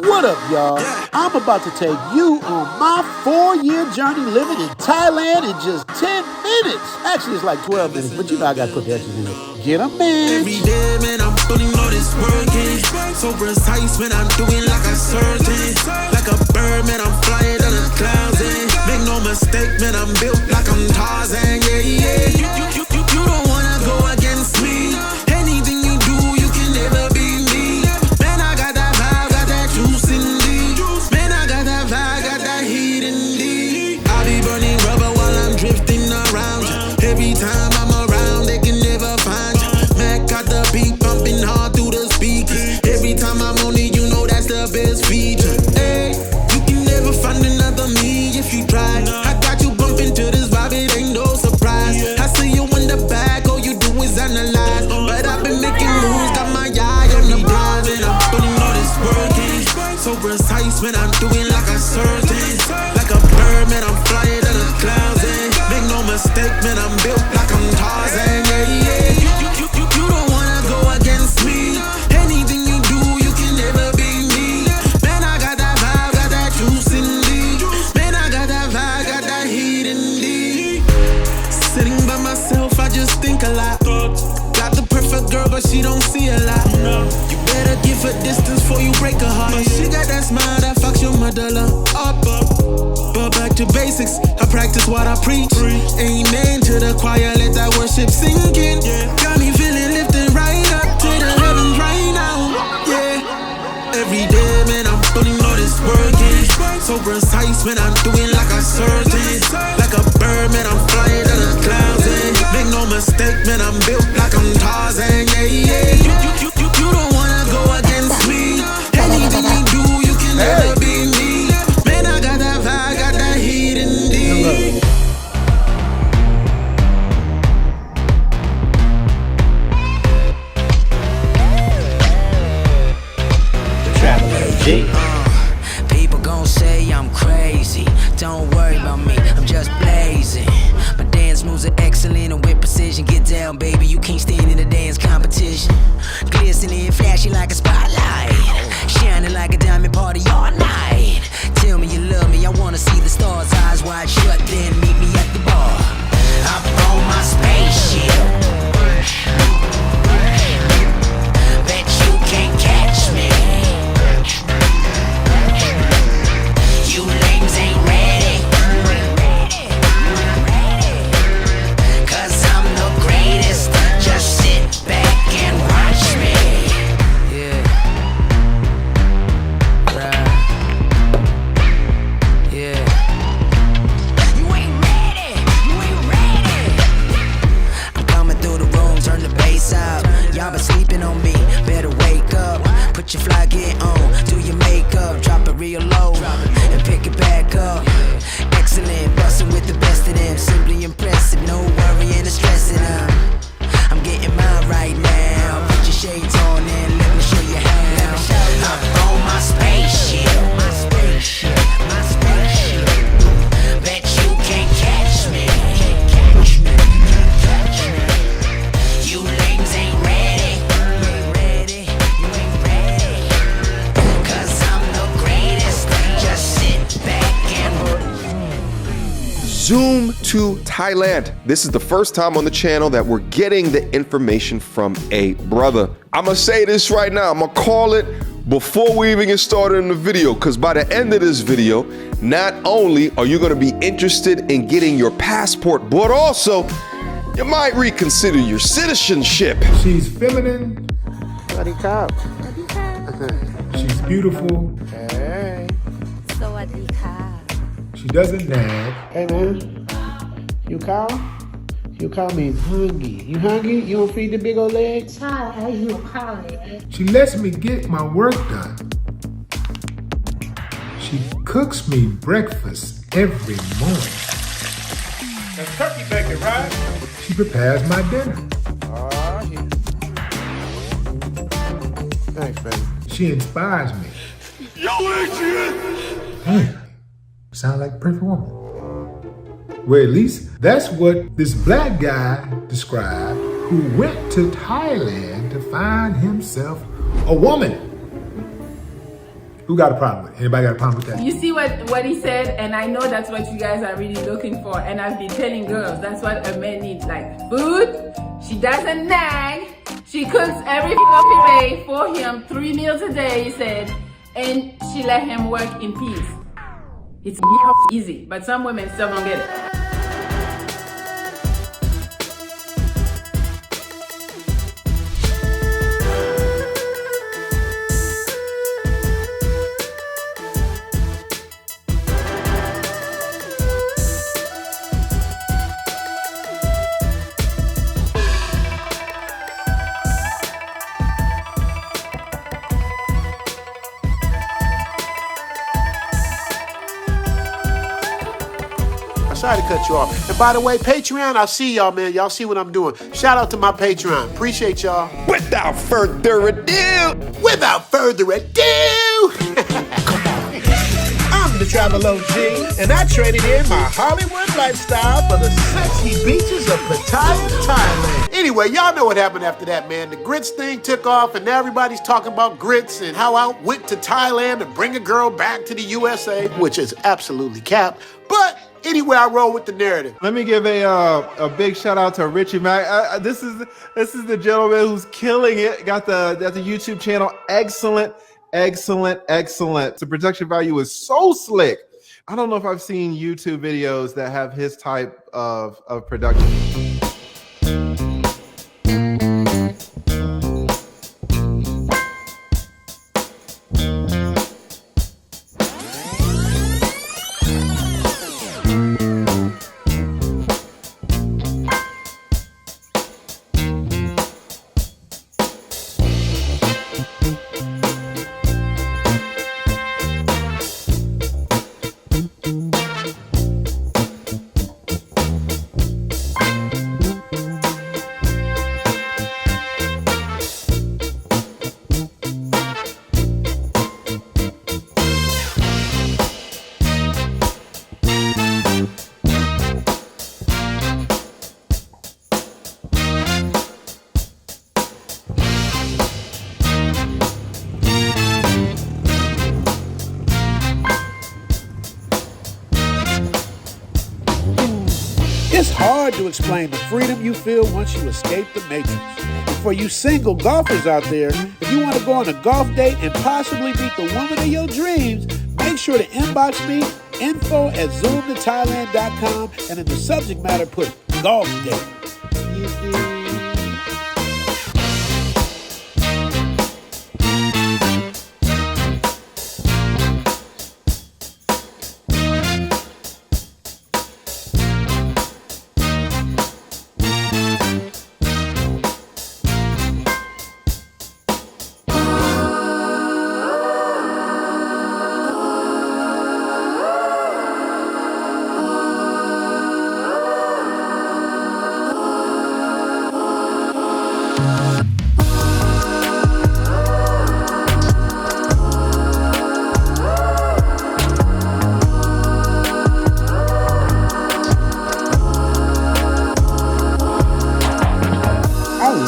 What up, y'all? I'm about to take you on my 4-year journey living in Thailand in just 10 minutes. Actually, it's like 12 minutes, but you know I got to put the extras in it. Get 'em, man. Every day, man, I'm putting all this work in. So precise, man, I'm doing like a surgeon. Like a bird, man, I'm flying to the clouds, and make no mistake, man, I'm built like I'm Tarzan, yeah, yeah. You don't wanna go against me. Anything you do, you can never be me. Man, I got that vibe, got that juice in me. Man, I got that vibe, got that heat in me. I be burning rubber while I'm drifting around you. Every time I'm around, they can never find you. Mac got the beat pumping hard through the speakers. Every time I'm on it, you know that's the best feature. Hey, you can never find another me if you try. I got you bumping to this vibe, it ain't no surprise. I see you in the back, all you do is analyze. But I've been making moves, got my eye on the prize, and I'm putting all this work in. So precise, man, I'm doing like a surgeon. Like a bird, man, I'm flying to the clouds, and make no mistake, man, I'm built like I'm Tarzan, yeah, yeah. You don't wanna go against me. Anything you do, you can never be me. Man, I got that vibe, got that juice in me. Man, I got that vibe, got that heat in me. Sitting by myself, I just think a lot. Got the perfect girl, but she don't see a lot. You better give her distance before you break her heart. She got that smile that fucks your medulla up. But back to basics, I practice what I preach. Amen to the choir, let that worship sink in. Got me feeling lifted right up to the heavens right now. Yeah. Every day, man, I'm putting all this work in. So precise, man, I'm doing like a surgeon. Like a bird, man, I'm flying to the clouds, and make no mistake, man, I'm built like I'm Tarzan, yeah, yeah. You don't wanna go against me. Anything you do, you can never be me. Man, I got that vibe, got that heat in me. People gon' say I'm crazy. Don't worry about me, I'm just blazing. My dance moves are excellent and with precision. Get down, baby, you can't stand in a dance competition. Glistening, flashing like a spotlight, shining like a diamond party all night. Tell me you love me, I wanna see the stars, eyes wide shut, then meet me at the bar. Up on my spaceship, bet you can't catch me. You lames ain't ready, cause I'm the greatest. Just sit back and watch me. Yeah, right. Yeah. You ain't ready, you ain't ready. I'm coming through the room, turn the bass out. Y'all been sleeping on me, better wake up. Put your fly gear on, do your makeup, drop it real low, and pick it back up. Excellent, bustin' with the best of them, simply impressive, no worrying or stressing. I'm getting mine right now. Put your shades on and let me show you how. Up on my spaceship, my spaceship, my spaceship. Bet you can't catch me. You lames ain't ready. You ain't ready. You ain't ready. Cause I'm the greatest. Just sit back and Zoom to Thailand. This is the first time on the channel that we're getting the information from a brother. I'm gonna say this right now, I'm gonna call it before we even get started in the video, because by the end of this video, not only are you gonna be interested in getting your passport, but also you might reconsider your citizenship. She's feminine. Buddy cop. She's beautiful. Hey. She doesn't nag. Hey, man. You call? You call me hungry. You hungry? You don't feed the big old legs? She lets me get my work done. She cooks me breakfast every morning. That's turkey bacon, right? She prepares my dinner. Oh, yeah. Thanks, baby. She inspires me. Yo, Adrian! Hey, sound like a perfect woman. Well, at least that's what this black guy described who went to Thailand to find himself a woman. Who got a problem with it? Anybody got a problem with that? You see what he said, and I know that's what you guys are really looking for. And I've been telling girls that's what a man needs, like food. She doesn't nag. She cooks every day for him, 3 meals a day, he said, and she let him work in peace. It's easy, but some women still don't get it. Sorry to cut you off. And by the way, Patreon, I'll see y'all, man. Y'all see what I'm doing. Shout out to my Patreon. Appreciate y'all. Without further ado, I'm the Travel OG, and I traded in my Hollywood lifestyle for the sexy beaches of Pattaya, Thailand. Anyway, y'all know what happened after that, man. The grits thing took off, and now everybody's talking about grits and how I went to Thailand to bring a girl back to the USA, which is absolutely cap. But anyway, I roll with the narrative. Let me give a big shout out to Richie Mack. This is the gentleman who's killing it. Got the YouTube channel. Excellent. The production value is so slick. I don't know if I've seen YouTube videos that have his type of production. It's hard to explain the freedom you feel once you escape the matrix. And for you single golfers out there, if you want to go on a golf date and possibly meet the woman of your dreams, make sure to inbox me, info@zoomtothailand.com, and in the subject matter put golf date.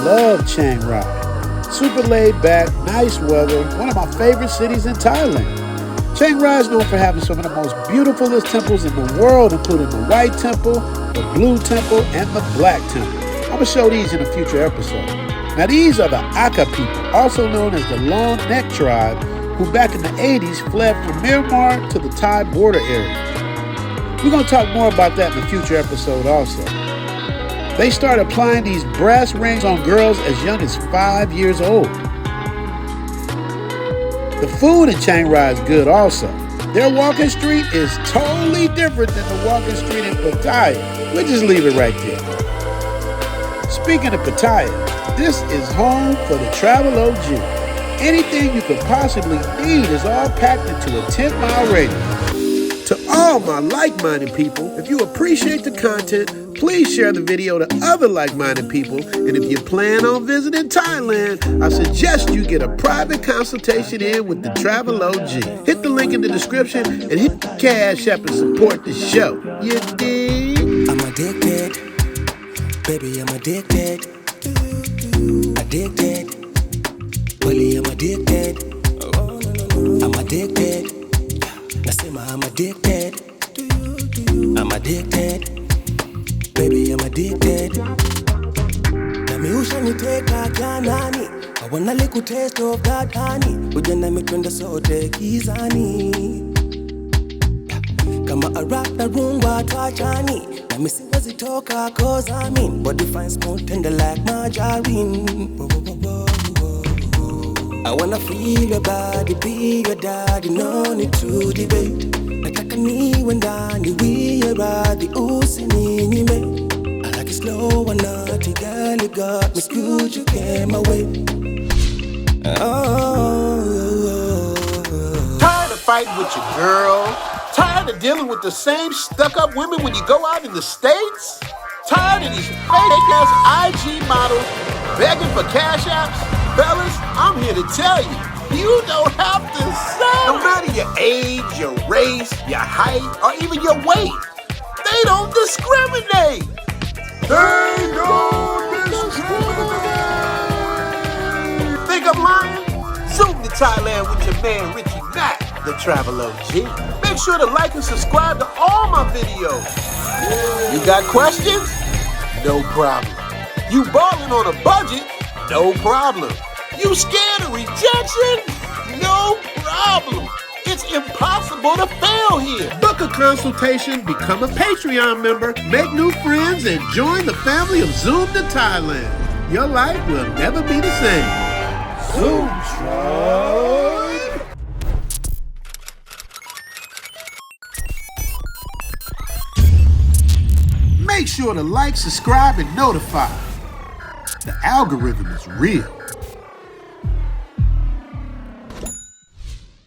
Love Chiang Rai. Super laid back, nice weather, one of my favorite cities in Thailand. Chiang Rai is known for having some of the most beautifulest temples in the world, including the White Temple, the Blue Temple, and the Black Temple. I'm going to show these in a future episode. Now these are the Aka people, also known as the Long Neck tribe, who back in the 80s fled from Myanmar to the Thai border area. We're going to talk more about that in a future episode also. They started applying these brass rings on girls as young as 5 years old. The food in Chiang Rai is good also. Their walking street is totally different than the walking street in Pattaya. We'll just leave it right there. Speaking of Pattaya, this is home for the Travel OG. Anything you could possibly need is all packed into a 10-mile radius. To all my like-minded people, if you appreciate the content, please share the video to other like-minded people. And if you plan on visiting Thailand, I suggest you get a private consultation in with the Travel OG. Hit the link in the description and hit the Cash App and support the show. You dig? I'm addicted, baby, I'm addicted. Addicted, Willie, I'm addicted. I'm addicted. addicted. Nasema I'm addicted. I'm addicted. Baby, I'm addicted. Nami ushaniteka janani. I wanna lick taste of that honey. Uja nami twende sote gizani. Kama arak na rumba twachani. Nami siwezi toka cause I'm in. Body fine, smooth, tender like margarine. I wanna feel your body, be your daddy, no need to debate. Nataka niwe ndani, we are the usini nime. I like it slow and naughty, girl, you got me screwed, you came away. Tired of fighting with your girl? Tired of dealing with the same stuck-up women when you go out in the States? Tired of these fake-ass IG models begging for cash apps? Fellas, I'm here to tell you, you don't have to settle. No matter your age, your race, your height, or even your weight, they don't discriminate. They don't discriminate. Think I'm lying? Zoom to Thailand with your man Richie Mack, the Travel OG. Make sure to like and subscribe to all my videos. You got questions? No problem. You balling on a budget? No problem. You scared of rejection? No problem. It's impossible to fail here. Book a consultation, become a Patreon member, make new friends, and join the family of Zoom to Thailand. Your life will never be the same. Zoom Tribe. Make sure to like, subscribe, and notify. The algorithm is real.